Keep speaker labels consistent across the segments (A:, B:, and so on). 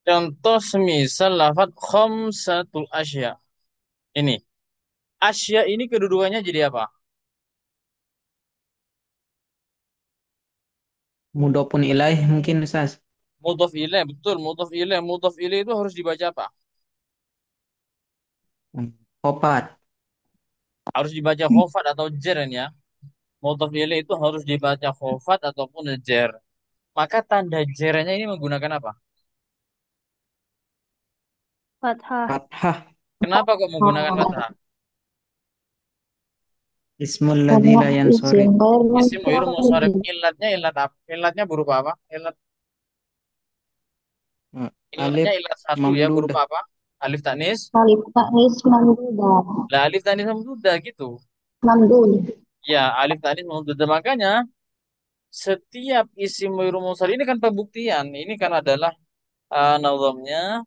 A: Contoh semisal lafadz khamsatul asya. Ini. Asya ini kedudukannya jadi apa?
B: Mudhofun ilaih mungkin Ustaz.
A: Mudhaf ilaih, betul. Mudhaf ilaih. Mudhaf ilaih itu harus dibaca apa?
B: Khopat.
A: Harus dibaca khofat atau jer ya. Mudhaf ilaih itu harus dibaca khofat ataupun jer. Maka tanda jernya ini menggunakan apa?
C: Fathah.
B: Fathah.
A: Kenapa kok menggunakan fathah?
B: Ismul ladzi
C: Karena
B: la
C: isim
B: yansorif.
C: ghair
A: Isim wa munsharif.
C: munsharif.
A: Ilatnya ilat apa? Ilatnya berupa apa? Ilatnya
B: Alif
A: ilat satu ya berupa
B: mamdudah.
A: apa? Alif tanis.
C: Alif taknis mamdudah.
A: Lah alif tanis mamdudah gitu.
C: Mamdud.
A: Ya, alif tanis mamdudah. Makanya setiap isim wa munsharif ini kan pembuktian. Ini kan adalah nazamnya.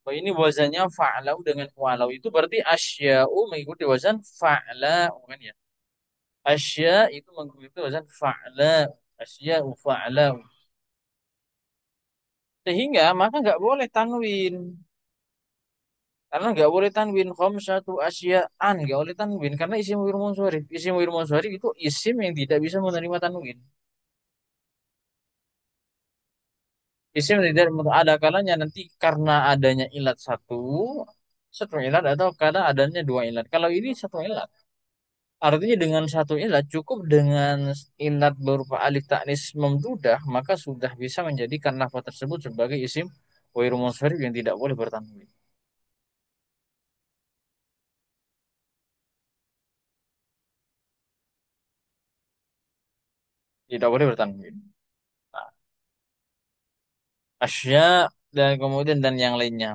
A: Oh, ini wazannya fa'lau dengan walau itu berarti asya'u mengikuti wazan fa'lau kan ya. Asya itu mengikuti wazan fa'lau. Asya'u fa'lau. Sehingga maka nggak boleh tanwin. Karena nggak boleh tanwin khamsatu asya'an, nggak boleh tanwin karena isim wir munsharif. Isim wir munsharif itu isim yang tidak bisa menerima tanwin. Isim yang tidak ada kalanya nanti karena adanya ilat satu ilat atau karena adanya dua ilat. Kalau ini satu ilat, artinya dengan satu ilat cukup dengan ilat berupa alif taknis memdudah maka sudah bisa menjadikan lafaz tersebut sebagai isim wir munsharif yang tidak boleh bertanwin. Tidak boleh bertanwin. Nah, asya dan kemudian dan yang lainnya.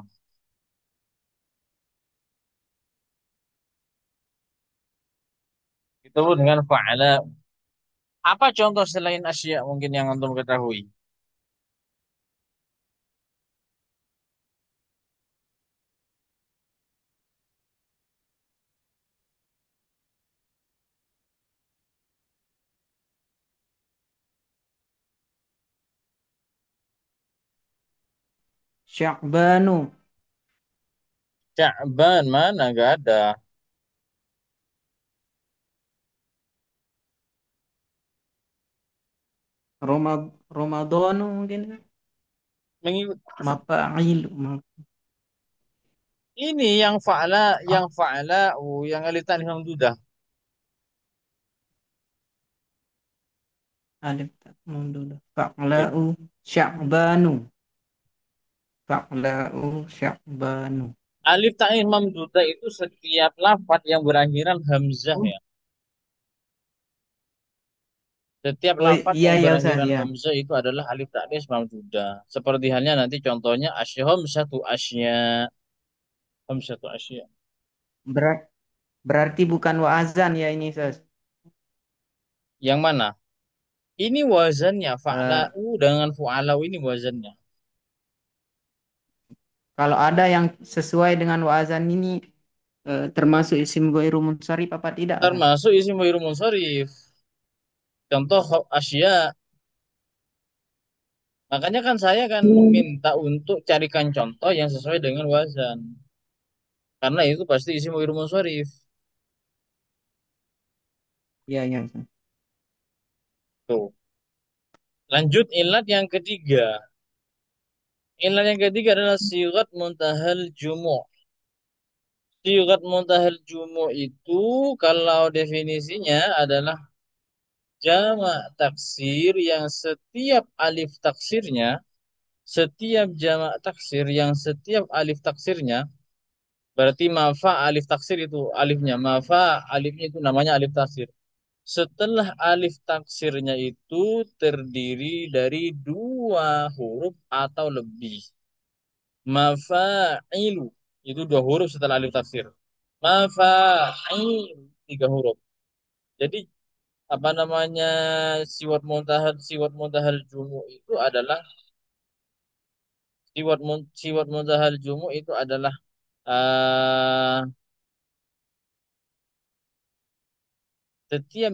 A: Itu dengan fa'ala. Apa contoh selain asya mungkin yang antum ketahui?
B: Sya'banu.
A: Sya'ban mana nggak ada.
B: Ramadhanu mungkin.
A: Mengikut
B: Mafa'il.
A: ini yang fa'ala,
B: Ah,
A: yang alitan hamdudah.
B: alif tak mamdudah.
A: I-
B: Fa'la'u sya'banu. Fa'la'u sya'banu.
A: Alif ta'in mamdudah itu setiap lafadz yang berakhiran hamzah ya. Setiap
B: Oh
A: lafadz
B: iya
A: yang
B: ya Ustaz
A: berakhiran
B: ya.
A: hamzah itu adalah alif ta'nis mamdudah. Seperti halnya nanti contohnya asyham satu asya, satu asya.
B: Berat, berarti bukan wa'azan ya ini Ustaz.
A: Yang mana? Ini wazannya
B: Eh,
A: fa'la'u dengan fu'alau ini wazannya.
B: kalau ada yang sesuai dengan wa'azan ini termasuk isim ghairu munsharif apa tidak Ustaz?
A: Termasuk isim wairu munsharif. Contoh Asia. Makanya kan saya kan
C: Hmm.
A: minta untuk carikan contoh yang sesuai dengan wazan. Karena itu pasti isim wairu munsharif.
B: Iya iya Ustaz.
A: Tuh. Lanjut ilat yang ketiga. Ilat yang ketiga adalah sigat muntahal jumu'. Sigat muntahal jumu' itu kalau definisinya adalah jamak taksir yang setiap jamak taksir yang setiap alif taksirnya berarti mafa alif taksir itu alifnya mafa alifnya itu namanya alif taksir. Setelah alif taksirnya itu terdiri dari dua huruf atau lebih. Mafa'ilu itu dua huruf setelah alif taksir. Mafa'il tiga huruf. Jadi apa namanya siwat muntahal jumu itu adalah siwat muntahal jumu itu adalah eh, setiap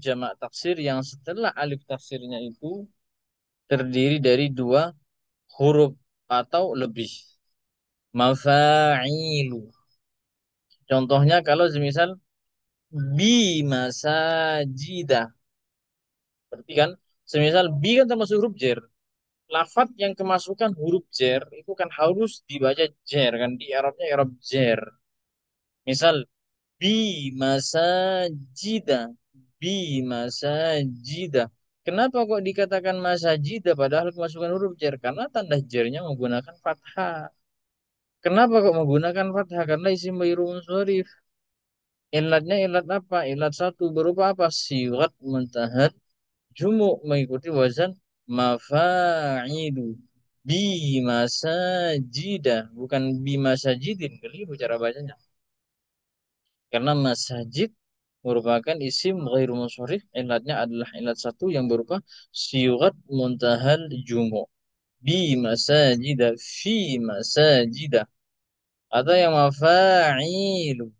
A: jamak taksir yang setelah alif taksirnya itu terdiri dari dua huruf atau lebih. Mafa'ilu. Contohnya kalau semisal bi masajida. Berarti kan semisal bi kan termasuk huruf jer. Lafat yang kemasukan huruf jer itu kan harus dibaca jer kan di Arabnya Arab jer. Misal bi masajida, bi masajida. Kenapa kok dikatakan masajida padahal kemasukan huruf jer? Karena tanda jernya menggunakan fathah. Kenapa kok menggunakan fathah? Karena isim ghairu munsharif. Ilatnya ilat apa? Ilat satu berupa apa? Siwat muntahat jumu mengikuti wazan mafa'ilu. Bi masajida bukan bi masajidin, keliru cara bacanya. Karena masajid merupakan isim ghairu munsharif, ilatnya adalah ilat satu yang berupa sigat muntahal jumu. Bi masajida, fi masajida. Atau yang mafa'ilu.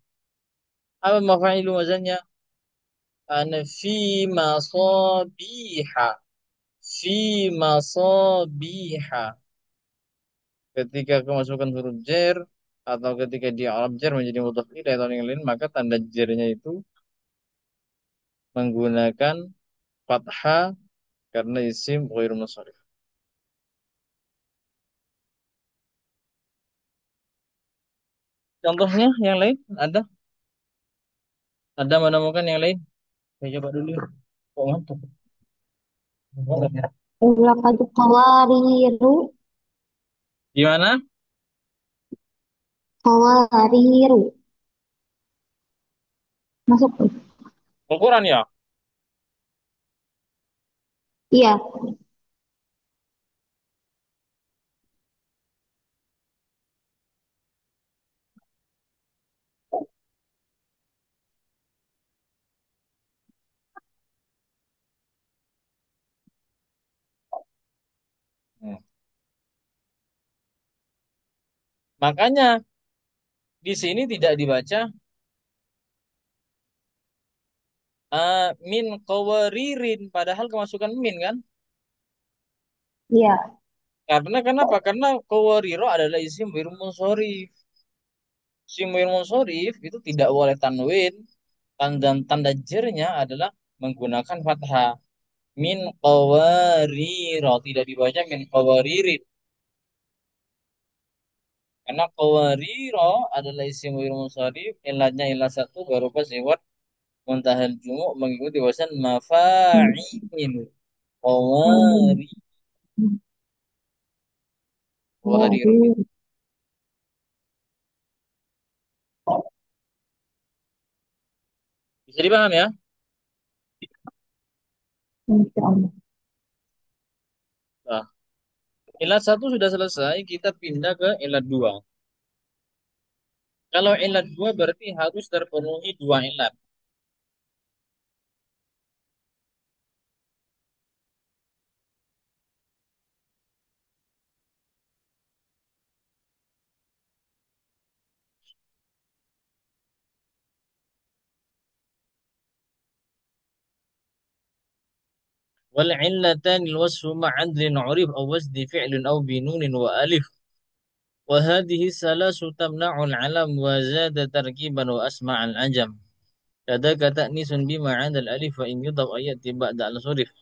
A: Apa mafa'ilu wazannya? Ana fi masabiha. Fi masabiha. Ketika kemasukan huruf jer atau ketika dia Arab jer menjadi mudhaf ilaih atau yang lain, maka tanda jernya itu menggunakan fathah karena isim ghairu munsharif. Contohnya yang lain ada? Ada menemukan yang lain? Saya coba dulu. Kok ngantuk? Banget ya.
C: Laqad qawariru.
A: Gimana?
C: Qawariru. Masuk.
A: Al-Quran ya?
C: Iya.
A: Hmm. Makanya di sini tidak dibaca min qawaririn padahal kemasukan min kan?
C: Iya.
A: Karena kenapa? Karena qawariro adalah isim ghairu munsharif. Isim ghairu munsharif itu tidak boleh tanwin, dan tanda jernya adalah menggunakan fathah. Min qawariro tidak dibaca min qawaririn. Karena qawariro adalah isim ghairu munsharif, ilatnya ilat satu berupa sifat muntahal jumu mengikuti wasan mafa'il. Qawari, qawariro.
C: Qawariru.
A: Bisa dipaham ya?
C: Insya Allah.
A: Nah, ilat satu sudah selesai, kita pindah ke ilat dua. Kalau ilat dua berarti harus terpenuhi dua ilat. Wal illatan wasfu ma'adlin urif aw wasdi fi'lin aw binunin wa alif. Wa hadhihi salasu tamna'ul alam wa zada tarkiban wa asma'al ajam. Kada kata nisun bima 'ada al alif wa in yudab ayati ba'da al surif.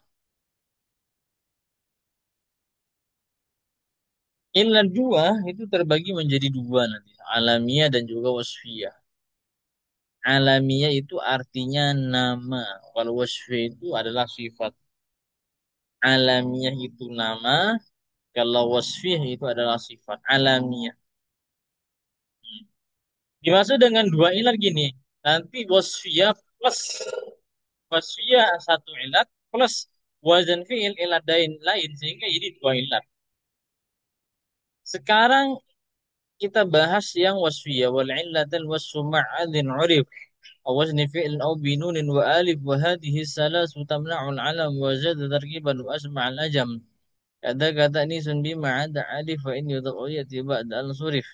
A: Ilat dua itu terbagi menjadi dua nanti, alamiah dan juga wasfiyah. Alamiah itu artinya nama, kalau wasfiyah itu adalah sifat. Alamiah itu nama, kalau wasfiyah itu adalah sifat alamiah. Dimaksud dengan dua ilat gini, nanti wasfiyah plus wasfiyah satu ilat plus wazan fi'il ilat lain sehingga jadi dua ilat. Sekarang kita bahas yang wasfiyah wal illatal wasfu ma'adhin urif awazni fi'l aw binunin wa alif wa hadhihi salasu tamna'ul alam wa zada tarkiban wa asma'al ajam. Ada kata nisun bima ada alif wa in yudab yati ba'da al surif.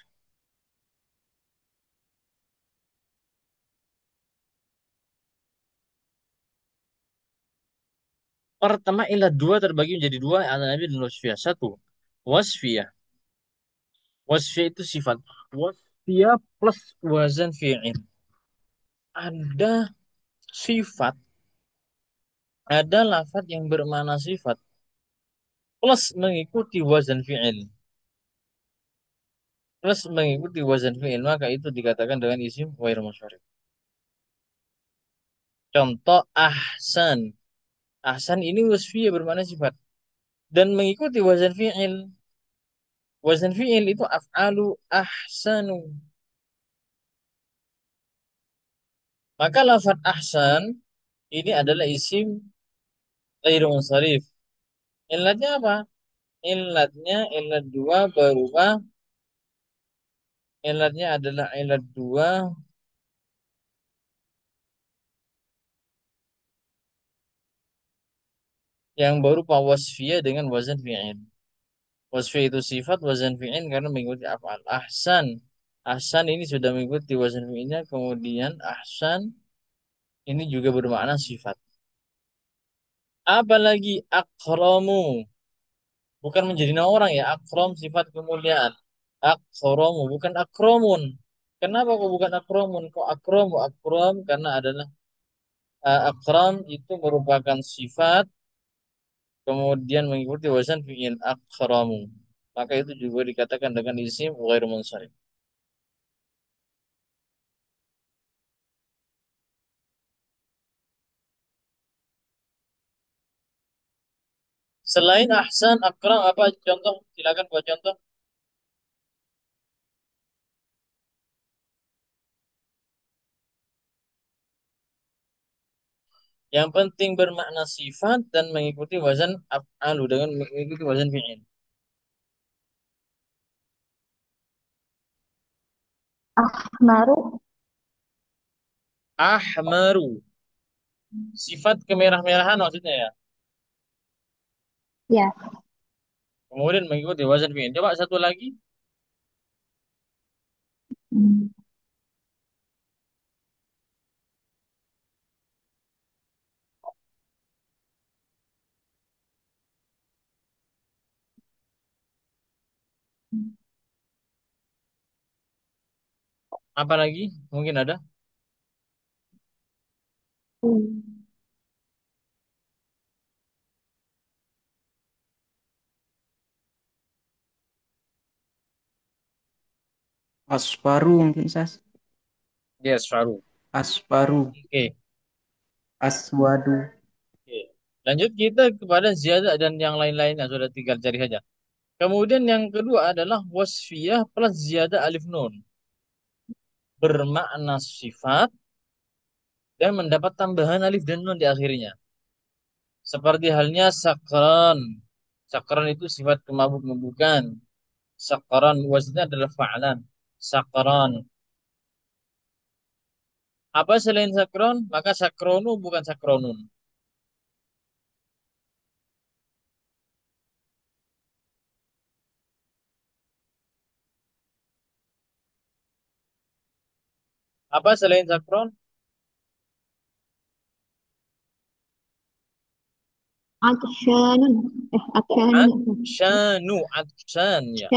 A: Pertama ilah dua terbagi menjadi dua alami dan wasfiyah. Satu, Wasfiyah. Wasfiyah itu sifat. Wasfiyah plus wazan fi'il. Ada sifat, ada lafaz yang bermakna sifat plus mengikuti wazan fi'il. Plus mengikuti wazan fi'il, maka itu dikatakan dengan isim ghair munsharif. Contoh ahsan. Ahsan ini wasfiyah bermakna sifat dan mengikuti wazan fi'il. Wazan fi'il itu af'alu ahsanu. Maka lafaz ahsan ini adalah isim ghair munsharif. Ilatnya apa? Ilatnya ilat dua berubah. Ilatnya adalah ilat dua yang berupa wasfiyah dengan wazan fi'il. Wasfiyah itu sifat, wazan fi'il karena mengikuti af'al. Ahsan. Ahsan ini sudah mengikuti wazan fi'ilnya. Kemudian ahsan ini juga bermakna sifat. Apalagi akramu. Bukan menjadi nama orang ya. Akram sifat kemuliaan. Akramu bukan akramun. Kenapa kok bukan akramun? Kok akramu? Akram karena adalah akram itu merupakan sifat kemudian mengikuti wazan fi'il akramu. Maka itu juga dikatakan dengan isim ghair munsharif. Selain ahsan, akram apa contoh? Silakan buat contoh. Yang penting bermakna sifat dan mengikuti wazan af'alu dengan mengikuti wazan fi'il.
C: Ahmaru.
A: Ahmaru, sifat kemerah-merahan maksudnya ya.
C: Ya.
A: Kemudian mengikuti wazan fi'il. Coba satu lagi.
C: Hmm.
A: Apa lagi? Mungkin ada.
C: Hmm.
B: Asparu mungkin Sas.
A: Yes, Faru.
B: Asparu,
A: Oke.
B: aswadu.
A: Oke. Lanjut kita kepada ziyadah dan yang lain-lainnya. Sudah tinggal cari saja. Kemudian yang kedua adalah wasfiyah plus ziyadah alif nun. Bermakna sifat dan mendapat tambahan alif dan nun di akhirnya. Seperti halnya sakran. Sakran itu sifat kemabuk-mabukan. Sakran wazinnya adalah fa'lan. Sakran. Apa selain sakron? Maka sakronu bukan sakronun. Apa selain sakron?
C: Atsyanun. Atsyanun.
A: Atshanu. Atshan ya.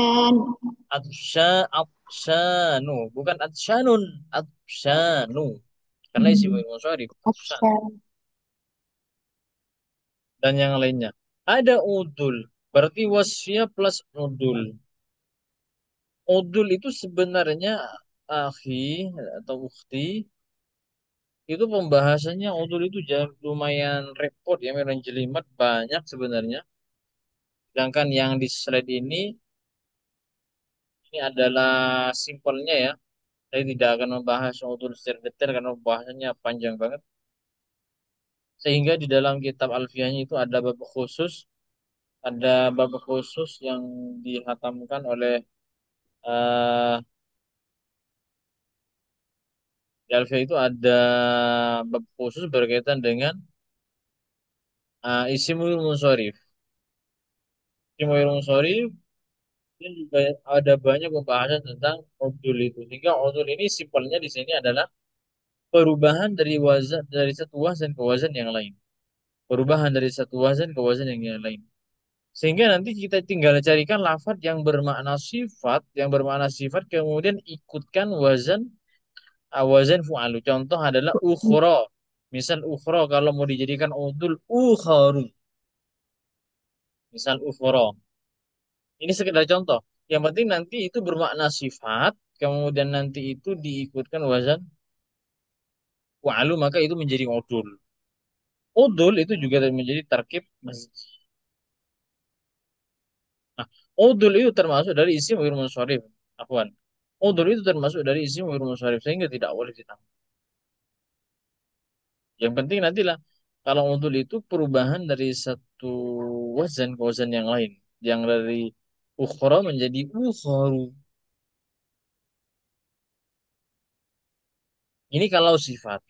C: Atsyan.
A: Atshanu. Bukan atshanun. Atshanu. Karena isi
C: Hmm.
A: munsharif. Atshan.
C: Atsyan.
A: Dan yang lainnya. Ada udul. Berarti wasfiyah plus udul. Udul itu sebenarnya akhi atau ukhti itu pembahasannya udul itu lumayan repot ya, lumayan jelimet banyak sebenarnya. Sedangkan yang di slide ini adalah simpelnya ya. Saya tidak akan membahas udul secara detail karena pembahasannya panjang banget. Sehingga di dalam kitab Alfiyahnya itu ada bab khusus yang dihatamkan oleh eh di Alfiyah itu ada bab khusus berkaitan dengan isimul munsharif. Isimul munsharif ini juga ada banyak pembahasan tentang udul itu. Sehingga udul ini simpelnya di sini adalah perubahan dari wazan dari satu wazan ke wazan yang lain. Perubahan dari satu wazan ke wazan yang lain. Sehingga nanti kita tinggal carikan lafadz yang bermakna sifat, kemudian ikutkan wazan fu'alu. Contoh adalah ukhra. Misal ukhra kalau mau dijadikan udul ukharu. Misal ukhra. Ini sekedar contoh. Yang penting nanti itu bermakna sifat, kemudian nanti itu diikutkan wazan fu'alu, maka itu menjadi udul. Udul itu juga menjadi tarkib masjid. Nah, udul itu termasuk dari isim wa munsharif. Afwan. Udul itu termasuk dari isim wa munsharif sehingga tidak boleh ditambah. Yang penting nantilah kalau udul itu perubahan dari satu wazan ke wazan yang lain. Yang dari ukhra menjadi ukharu. Ini kalau sifat.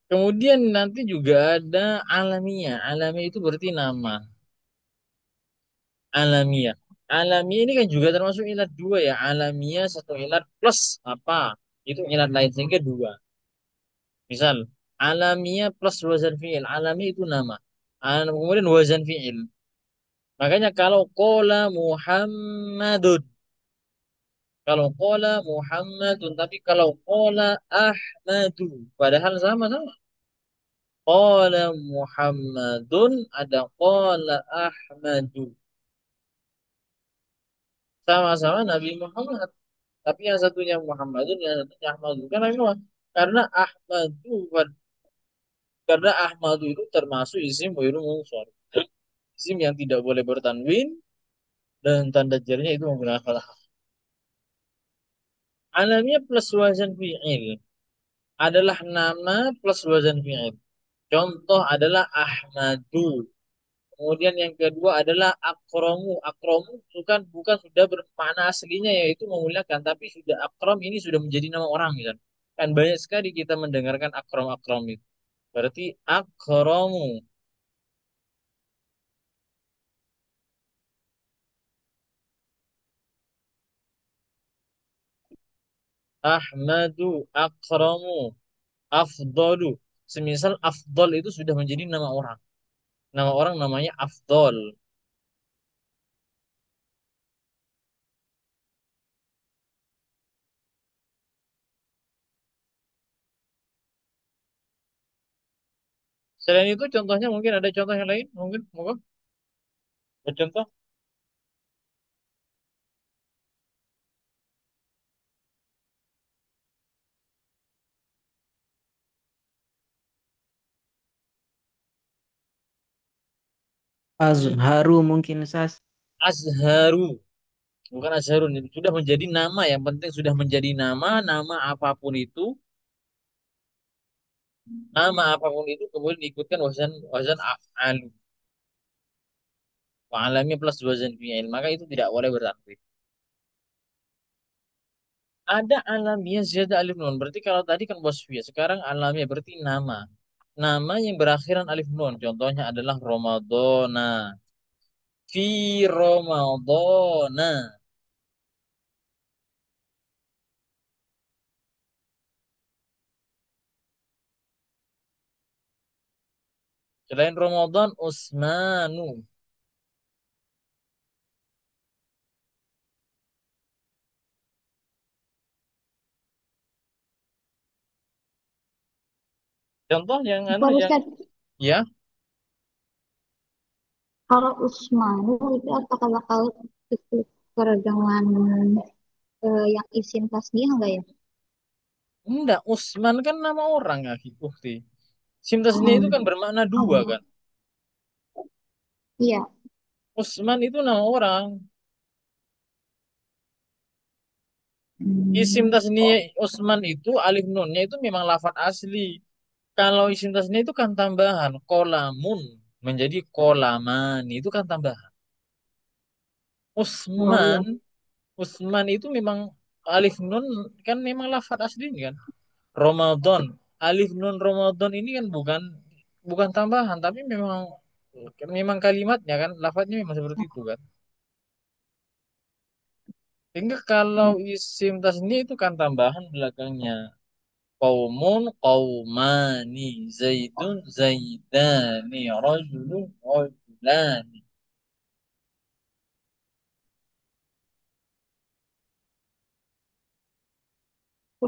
A: Kemudian nanti juga ada alamiah. Alamiah itu berarti nama. Alamiah. Alamiah ini kan juga termasuk ilat dua ya. Alamiah satu ilat plus apa? Itu ilat lain sehingga dua. Misal, alamiah plus wazan fi'il. Alamiah itu nama. Kemudian wazan fi'il. Makanya kalau kola Muhammadun. Kalau kola Muhammadun. Tapi kalau kola Ahmadu. Padahal sama-sama. Kola Muhammadun ada kola Ahmadu. Sama-sama Nabi Muhammad. Tapi yang satunya Muhammadun, yang satunya Ahmadun. Kenapa? Karena Ahmadu, karena Ahmadu itu termasuk isim wiru munsor. Isim yang tidak boleh bertanwin dan tanda jarinya itu menggunakan fathah. Alamnya plus wazan fi'il adalah nama plus wazan fi'il. Contoh adalah Ahmadu. Kemudian yang kedua adalah akromu. Akromu bukan sudah bermakna aslinya yaitu memuliakan, tapi sudah akrom ini sudah menjadi nama orang kan. Kan banyak sekali kita mendengarkan akrom-akrom itu. Berarti akromu. Ahmadu, akramu, afdalu. Semisal afdal itu sudah menjadi nama orang. Nama orang namanya afdal. Selain itu contohnya mungkin ada contoh yang lain. Mungkin, monggo. Contoh
B: Azharu mungkin sas.
A: Azharu. Bukan Azharun. Itu sudah menjadi nama. Yang penting sudah menjadi nama. Nama apapun itu. Nama apapun itu kemudian diikutkan wazan wazan af'alu. Wa'alami plus wazan fi'il. Maka itu tidak boleh bertakwil. Ada alamiah ziyadah alif nun. Berarti kalau tadi kan wasfiyah. Sekarang alamiah berarti nama. Nama yang berakhiran alif nun. Contohnya adalah Ramadana. Fi Ramadana. Selain Ramadan, Usmanu. Contoh yang anu
C: Bukan
A: yang
C: Ustaz,
A: ya,
C: kalau Usmanu itu apakah bakal ditukar dengan yang isim tasniah enggak ya?
A: enggak, Usman kan nama orang ya, Ukti. Sim tasniah itu
C: Oh,
A: kan bermakna dua
C: oh,
A: kan.
C: iya.
A: Usman itu nama orang. Isim
C: Hmm.
A: tasniah Usman itu alif nunnya itu memang lafadz asli. Kalau isim tasniah itu kan tambahan. Kolamun menjadi kolaman. Itu kan tambahan.
C: Oh iya.
A: Usman, Usman itu memang alif nun kan memang lafadz asli kan. Ramadan. Alif nun Ramadan ini kan bukan bukan tambahan, tapi memang memang kalimatnya kan, lafadznya memang seperti itu kan. Sehingga kalau isim tasni itu kan tambahan belakangnya. Qaumun qaumani, zaidun zaidani, rajulun rajulani.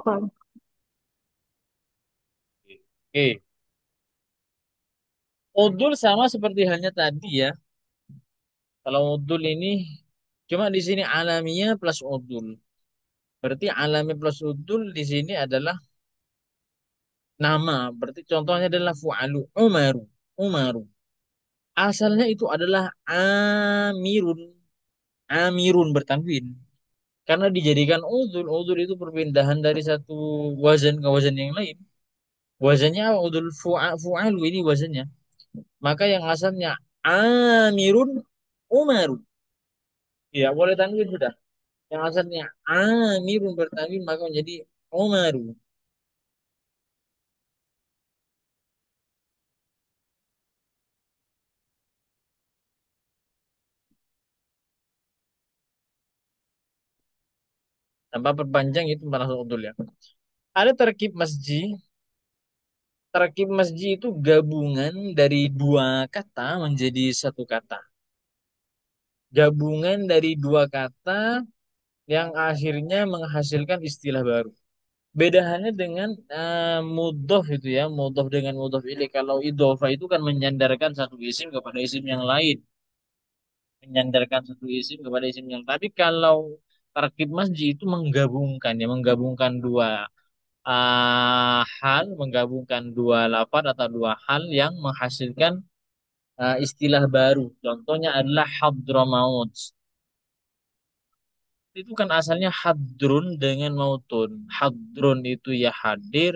C: Kalau
A: Oke. Udul sama seperti halnya tadi ya. Kalau udul ini cuma di sini alamiah plus udul. Berarti alami plus udul di sini adalah nama. Berarti contohnya adalah fu'alu. Umaru. Umaru. Asalnya itu adalah amirun. Amirun bertanwin. Karena dijadikan udul. Udul itu perpindahan dari satu wazan ke wazan yang lain. Wazannya apa? Udul fu'alu ini wazannya. Maka yang asalnya amirun umaru. Ya, boleh tanwin sudah. Yang asalnya amirun bertanwin maka menjadi umaru. Tanpa perpanjang itu malah udul ya. Ada terkib masjid. Terkib masjid itu gabungan dari dua kata menjadi satu kata. Gabungan dari dua kata yang akhirnya menghasilkan istilah baru. Beda halnya dengan mudhof itu ya, mudhof dengan mudhof ini. Kalau idhofah itu kan menyandarkan satu isim kepada isim yang lain, menyandarkan satu isim kepada isim yang. Tapi kalau tarkib masjid itu menggabungkan ya, menggabungkan dua hal, menggabungkan dua lafaz atau dua hal yang menghasilkan istilah baru. Contohnya adalah hadramaut. Itu kan asalnya hadrun dengan mautun. Hadrun itu ya hadir,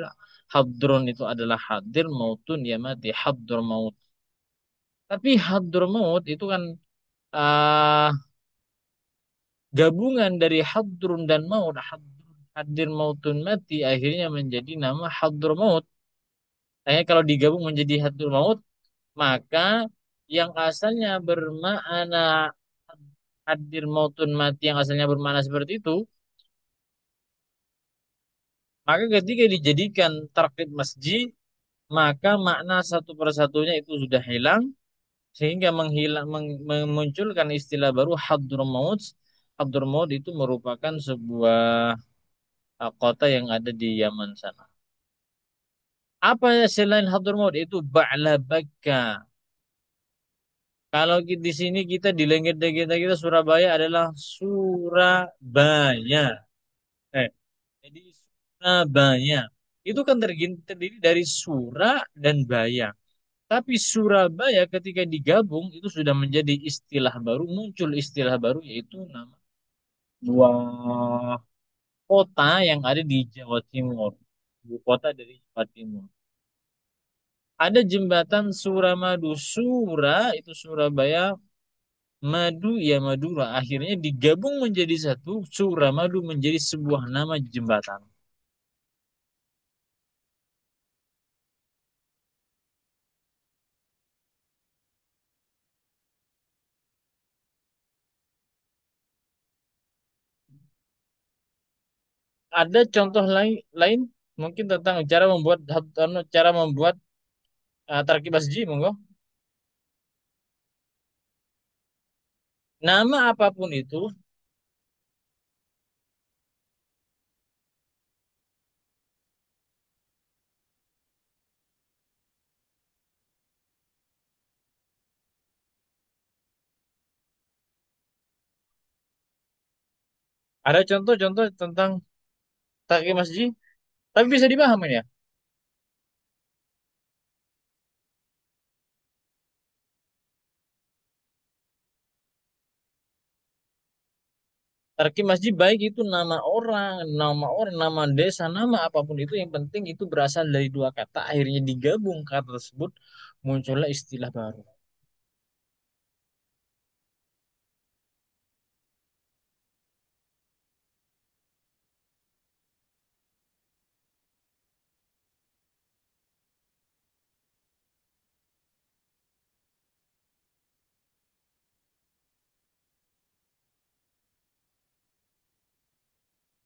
A: hadrun itu adalah hadir, mautun ya mati, hadur maut. Tapi hadur maut itu kan ah, gabungan dari hadrun dan maut. Hadrun, hadir, mautun, mati akhirnya menjadi nama hadur maut. Kalau digabung menjadi hadur maut, maka yang asalnya bermakna hadir, mautun, mati yang asalnya bermakna seperti itu, maka ketika dijadikan tarkib masjid, maka makna satu persatunya itu sudah hilang sehingga memunculkan istilah baru Hadramaut. Hadramaut itu merupakan sebuah kota yang ada di Yaman sana. Apa ya selain Hadramaut itu Ba'labaka. Kalau di sini kita di legenda kita Surabaya adalah Surabaya. Eh, jadi Surabaya itu kan terdiri dari Sura dan Baya. Tapi Surabaya ketika digabung itu sudah menjadi istilah baru, muncul istilah baru yaitu nama dua kota yang ada di Jawa Timur. Ibu kota dari Jawa Timur. Ada jembatan Suramadu. Sura itu Surabaya, Madu ya Madura. Akhirnya digabung menjadi satu, Suramadu menjadi sebuah nama jembatan. Ada contoh lain mungkin tentang cara membuat tarkib masjid, monggo. Nama apapun itu ada contoh-contoh tentang tarkib masjid, tapi bisa dipahami ya. Tarkib masjid baik itu nama desa, nama apapun itu yang penting itu berasal dari dua kata, akhirnya digabung kata tersebut muncullah istilah baru.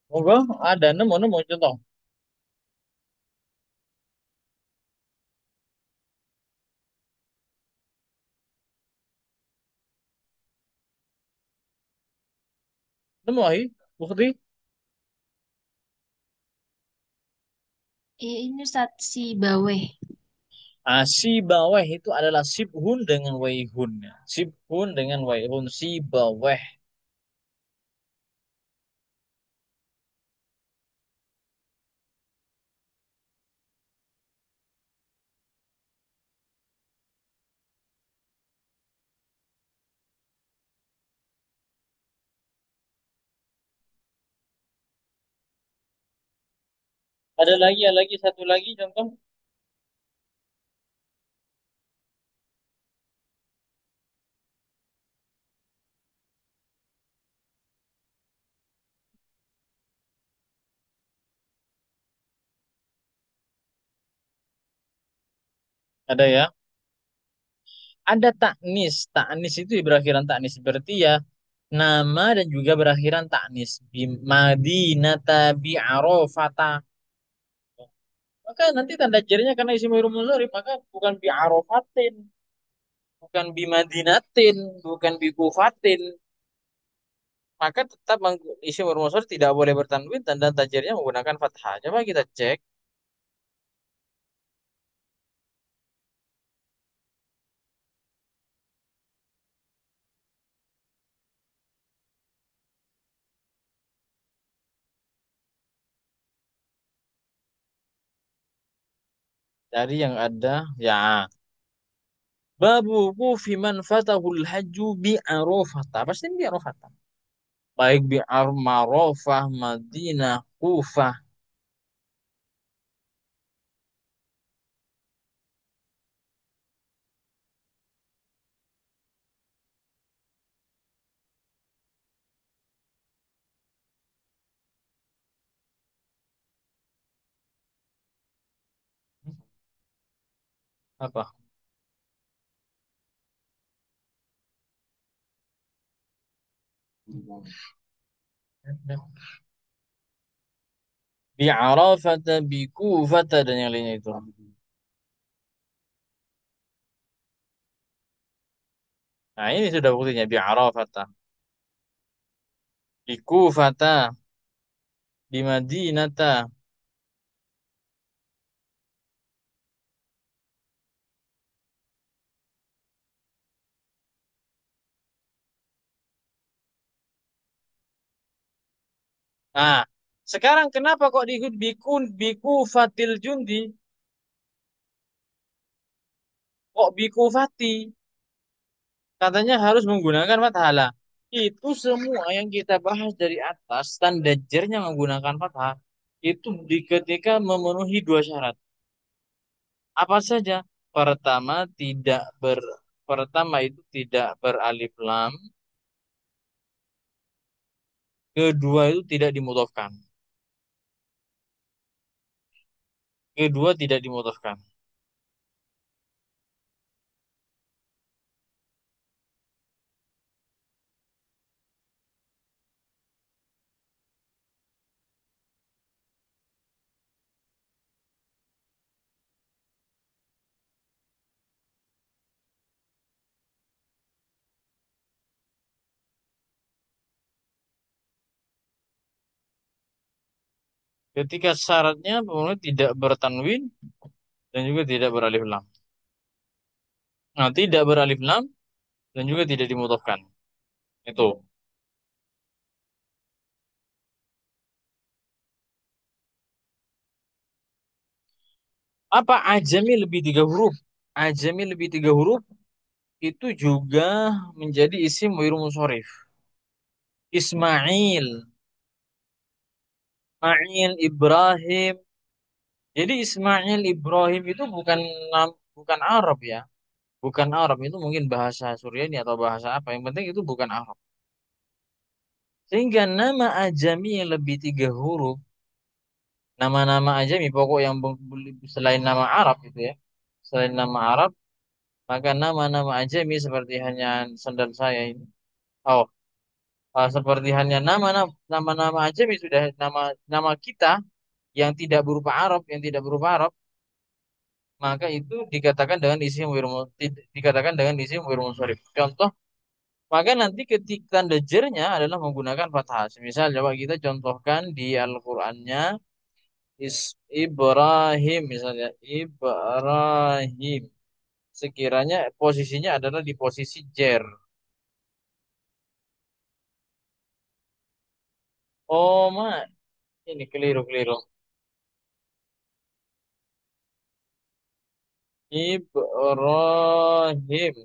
A: Monggo ada nemu nemu contoh. Nemu ahi, bukti.
D: Ini Ustaz si Baweh.
A: Si baweh itu adalah sibhun dengan waihun. Sibhun dengan waihun. Si baweh. Ada lagi satu lagi contoh. Ada ya. Ada taknis. Taknis itu berakhiran taknis. Berarti ya nama dan juga berakhiran taknis. Madinata bi arafata. Maka nanti tanda jarinya karena isim fi'il mudhari maka bukan bi arafatin, bukan bi madinatin, bukan bi kufatin. Maka tetap isim fi'il mudhari tidak boleh bertanwin dan tanda jarinya menggunakan fathah. Coba kita cek dari yang ada ya. Babuku fiman fatahul haju bi arafata. Pasti bi arafata. Baik bi Marofah, Madinah, Kufah. Apa? Bi Arafata, bi Kufata dan yang lainnya itu. Nah, ini sudah buktinya bi Arafata, bi Kufata, bi Madinata. Nah, sekarang kenapa kok diikut bi Kufatil Jundi? Kok bi Kufati? Katanya harus menggunakan fathah. Lah, itu semua yang kita bahas dari atas, tanda jernya menggunakan fathah. Itu ketika memenuhi dua syarat. Apa saja? Pertama, pertama itu tidak beralif lam, kedua itu tidak dimudhofkan. Kedua tidak dimudhofkan. Ketika syaratnya pemenuh tidak bertanwin dan juga tidak beralif lam. Nah, tidak beralif lam dan juga tidak dimudhofkan. Itu. Apa ajami lebih tiga huruf? Ajami lebih tiga huruf itu juga menjadi isim wairu musorif. Ismail, Ismail Ibrahim. Jadi Ismail Ibrahim itu bukan Arab ya. Bukan Arab itu mungkin bahasa Suryani atau bahasa apa. Yang penting itu bukan Arab. Sehingga nama ajami yang lebih tiga huruf, nama-nama ajami pokok yang selain nama Arab itu ya. Selain nama Arab, maka nama-nama ajami seperti hanya sandal saya ini. Oh, seperti hanya nama-nama ajami sudah nama nama kita yang tidak berupa Arab, yang tidak berupa Arab, maka itu dikatakan dengan isim dikatakan dengan isim wir munsharif. Contoh, maka nanti ketika tanda jernya adalah menggunakan fathah. Misal coba kita contohkan di Al-Qur'annya Ibrahim misalnya Ibrahim. Sekiranya posisinya adalah di posisi jer. Oh, mak, ini keliru-keliru. Ibrahim.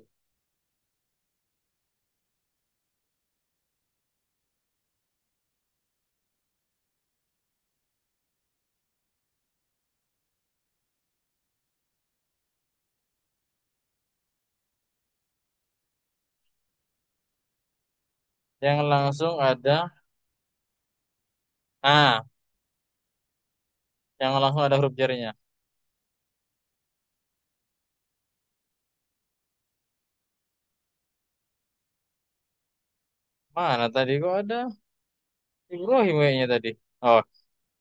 A: Yang langsung ada A. Yang langsung ada huruf jernya. Mana tadi kok ada Ibrahim kayaknya tadi. Oh,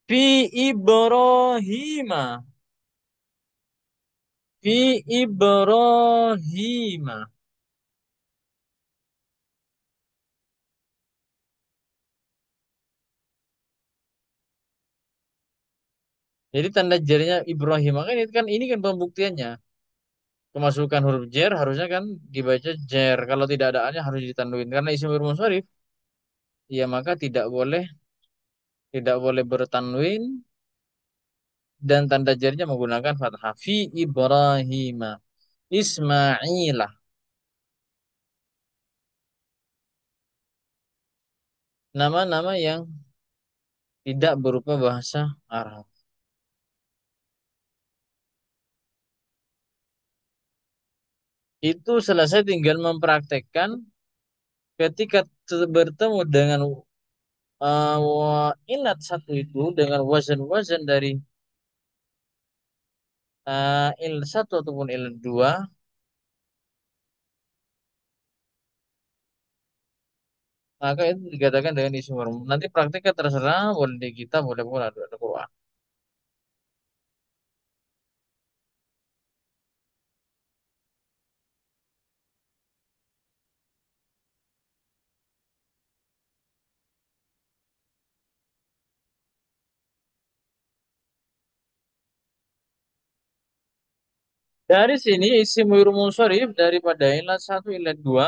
A: fi Ibrahima. Fi Ibrahima. Jadi tanda jernya Ibrahim ini kan pembuktiannya. Kemasukan huruf jer harusnya kan dibaca jer. Kalau tidak ada A-nya harus ditanduin. Karena isim bermunsharif, ya maka tidak boleh bertanwin dan tanda jernya menggunakan fathah. Fi Ibrahim. Ismailah. Nama-nama yang tidak berupa bahasa Arab. Itu selesai tinggal mempraktekkan ketika bertemu dengan ilat satu itu dengan wazan-wazan dari ilat satu ataupun ilat dua, maka itu dikatakan dengan isim marfu. Nanti prakteknya terserah, boleh di kita, boleh pula ada Quran. Dari sini isim munsharif daripada ilat satu ilat dua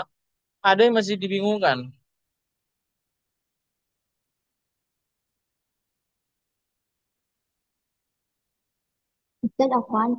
A: ada yang masih dibingungkan.
C: Ustaz Afwan,